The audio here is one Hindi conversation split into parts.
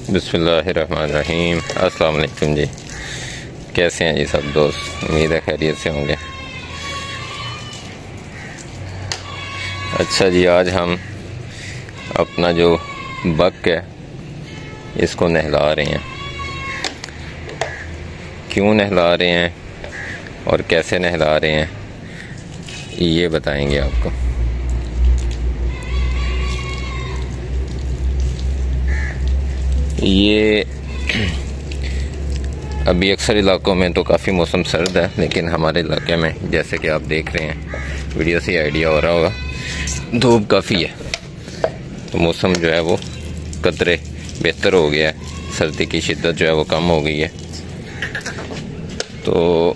बिस्मिल्लाहिर्रहमानिर्रहीम। अस्सलाम वालेकुम जी, कैसे हैं जी सब दोस्त? उम्मीद है खैरियत से होंगे। अच्छा जी, आज हम अपना जो बक है इसको नहला रहे हैं। क्यों नहला रहे हैं और कैसे नहला रहे हैं ये बताएंगे आपको। ये अभी अक्सर इलाकों में तो काफ़ी मौसम सर्द है, लेकिन हमारे इलाके में जैसे कि आप देख रहे हैं, वीडियो से आइडिया हो रहा होगा, धूप काफ़ी है। तो मौसम जो है वो कतरे बेहतर हो गया है, सर्दी की शिद्दत जो है वो कम हो गई है। तो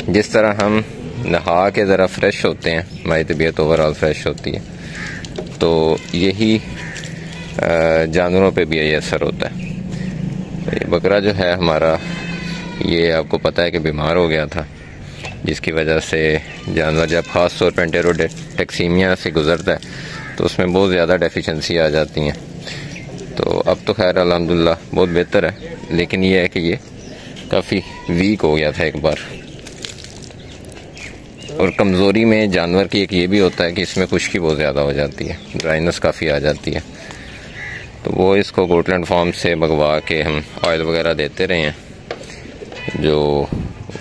जिस तरह हम नहा के ज़रा फ्रेश होते हैं, हमारी तबीयत ओवरऑल फ्रेश होती है, तो यही जानवरों पे भी यही असर होता है। तो ये बकरा जो है हमारा, ये आपको पता है कि बीमार हो गया था, जिसकी वजह से जानवर जब ख़ास तौर पर एंटेरोटैक्सीमिया से गुज़रता है तो उसमें बहुत ज़्यादा डेफिशिएंसी आ जाती हैं। तो अब तो खैर अल्हम्दुलिल्लाह बहुत बेहतर है, लेकिन ये है कि ये काफ़ी वीक हो गया था एक बार। और कमज़ोरी में जानवर की एक ये भी होता है कि इसमें खुश्की बहुत ज़्यादा हो जाती है, ड्राइनेस काफ़ी आ जाती है। तो वो इसको गोटलैंड फार्म से मंगवा के हम ऑयल वगैरह देते रहे हैं, जो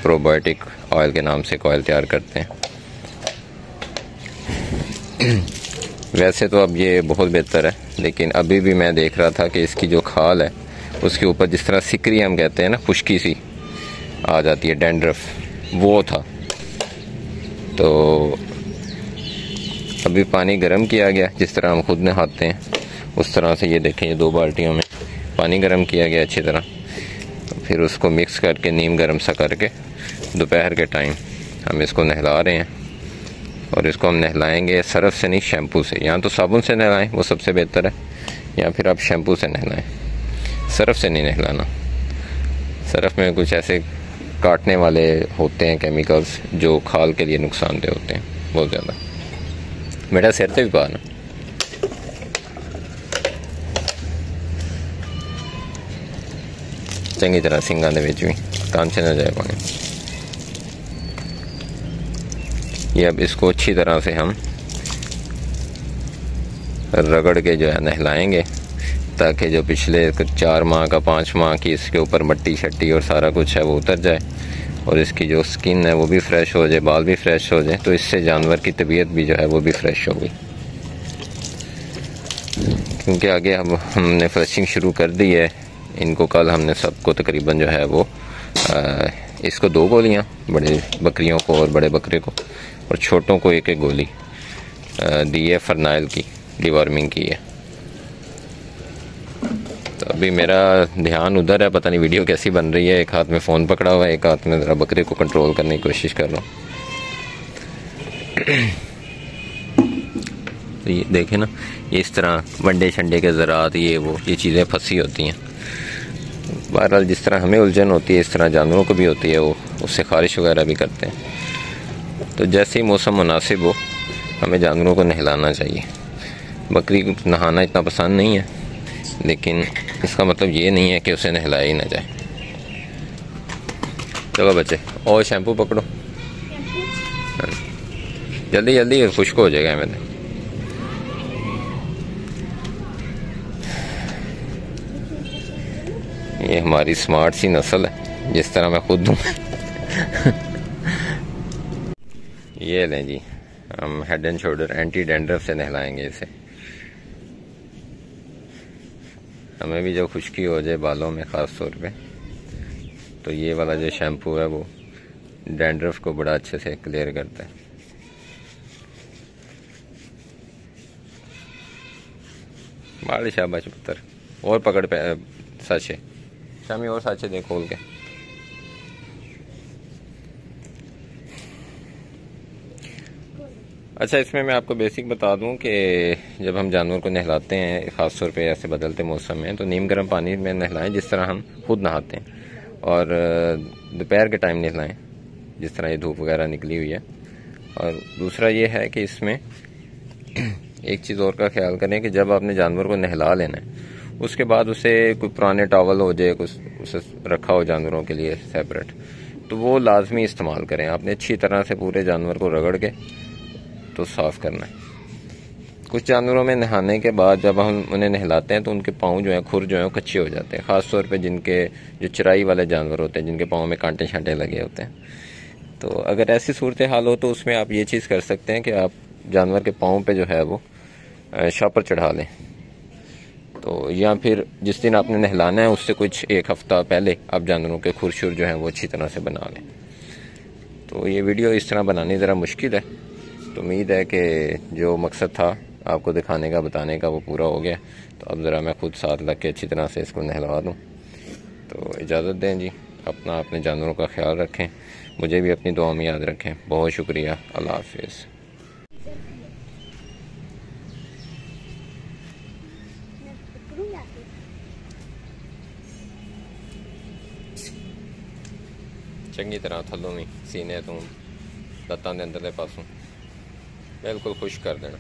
प्रोबायोटिक ऑयल के नाम से एक ऑयल तैयार करते हैं। वैसे तो अब ये बहुत बेहतर है, लेकिन अभी भी मैं देख रहा था कि इसकी जो खाल है उसके ऊपर जिस तरह सिकरी हम कहते हैं ना, खुश्की सी आ जाती है, डैंड्रफ, वो था। तो अभी पानी गर्म किया गया, जिस तरह हम खुद नहाते हैं उस तरह से। ये देखें, ये 2 बाल्टियों में पानी गर्म किया गया अच्छी तरह। तो फिर उसको मिक्स करके नीम गर्म सा करके दोपहर के टाइम हम इसको नहला रहे हैं। और इसको हम नहलाएंगे सरफ से नहीं, शैम्पू से। या तो साबुन से नहलाएं, वो सबसे बेहतर है, या फिर आप शैम्पू से नहलाएं। सरफ से नहीं नहलाना। सरफ में कुछ ऐसे काटने वाले होते हैं केमिकल्स जो खाल के लिए नुकसानदेह होते हैं बहुत ज़्यादा। मेरा सिर से भी पा ना, चंगी तरह सिंगां दे विच भी कान से न जाए पानी। ये अब इसको अच्छी तरह से हम रगड़ के जो है नहलाएंगे, ताकि जो पिछले 4 माह का 5 माह की इसके ऊपर मट्टी शट्टी और सारा कुछ है वो उतर जाए, और इसकी जो स्किन है वो भी फ्रेश हो जाए, बाल भी फ्रेश हो जाए। तो इससे जानवर की तबीयत भी जो है वो भी फ्रेश होगी। क्योंकि आगे अब हमने फ्लशिंग शुरू कर दी है इनको। कल हमने सबको तकरीबन जो है वो इसको 2 गोलियां, बड़े बकरियों को और बड़े बकरे को, और छोटों को 1-1 गोली दी है, फरनाइल की, डिवॉर्मिंग की है। तो अभी मेरा ध्यान उधर है, पता नहीं वीडियो कैसी बन रही है। एक हाथ में फ़ोन पकड़ा हुआ है, एक हाथ में ज़रा बकरे को कंट्रोल करने की कोशिश कर रहा हूँ। तो ये देखें ना, ये इस तरह वनडे शंडे के ज़रात, ये चीज़ें फंसी होती हैं। बहरहाल जिस तरह हमें उलझन होती है इस तरह जानवरों को भी होती है, वो उससे खारिश वगैरह भी करते हैं। तो जैसे ही मौसम मुनासिब हो हमें जानवरों को नहलाना चाहिए। बकरी को नहाना इतना पसंद नहीं है, लेकिन इसका मतलब ये नहीं है कि उसे नहलाया ही ना जाए। चलो बच्चे, और शैम्पू पकड़ो, जल्दी जल्दी, खुश्क हो जाएगा मैंने। ये हमारी स्मार्ट सी नस्ल है, जिस तरह मैं खुद हूँ। ये लें जी, हम head and shoulder anti dandruff से नहलाएंगे इसे। हमें भी जो खुश्की हो जाए बालों में ख़ास तौर पे, तो ये वाला जो शैम्पू है वो डैंड्रफ को बड़ा अच्छे से क्लियर करता है। बाल शाबाश पुत्र, और पकड़ पे साचे शामी, और साचे दे खोल के। अच्छा, इसमें मैं आपको बेसिक बता दूं कि जब हम जानवर को नहलाते हैं, ख़ास तौर पे ऐसे बदलते मौसम में, तो नीम गर्म पानी में नहलाएं जिस तरह हम खुद नहाते हैं, और दोपहर के टाइम नहलाएं जिस तरह ये धूप वगैरह निकली हुई है। और दूसरा ये है कि इसमें एक चीज़ और का ख्याल करें कि जब आपने जानवर को नहला लेना है उसके बाद उसे कोई पुराने टॉवल हो जाए, कुछ उसे रखा हो जानवरों के लिए सेपरेट, तो वो लाजमी इस्तेमाल करें। आपने अच्छी तरह से पूरे जानवर को रगड़ के तो साफ़ करना है। कुछ जानवरों में नहाने के बाद जब हम उन्हें नहलाते हैं तो उनके पाँव जो हैं, खुर जो हैं, वो कच्चे हो जाते हैं, ख़ास तौर पे जिनके जो चराई वाले जानवर होते हैं, जिनके पाँव में कांटे शांटे लगे होते हैं। तो अगर ऐसी सूरत हाल हो तो उसमें आप ये चीज़ कर सकते हैं कि आप जानवर के पाँव पे जो है वो शापर चढ़ा लें। तो या फिर जिस दिन आपने नहलाना है उससे कुछ एक हफ़्ता पहले आप जानवरों के खुरशुर जो हैं वो अच्छी तरह से बना लें। तो ये वीडियो इस तरह बनानी ज़रा मुश्किल है, तो उम्मीद है कि जो मकसद था आपको दिखाने का, बताने का, वो पूरा हो गया। तो अब ज़रा मैं खुद साथ लग के अच्छी तरह से इसको नहलवा दूँ। तो इजाज़त दें जी, अपने जानवरों का ख्याल रखें, मुझे भी अपनी दुआ में याद रखें। बहुत शुक्रिया, अल्लाह हाफिज़। चंगी तरह थलों में सीने तो लत्तां दे अंदरले पासों बिल्कुल खुश कर देना।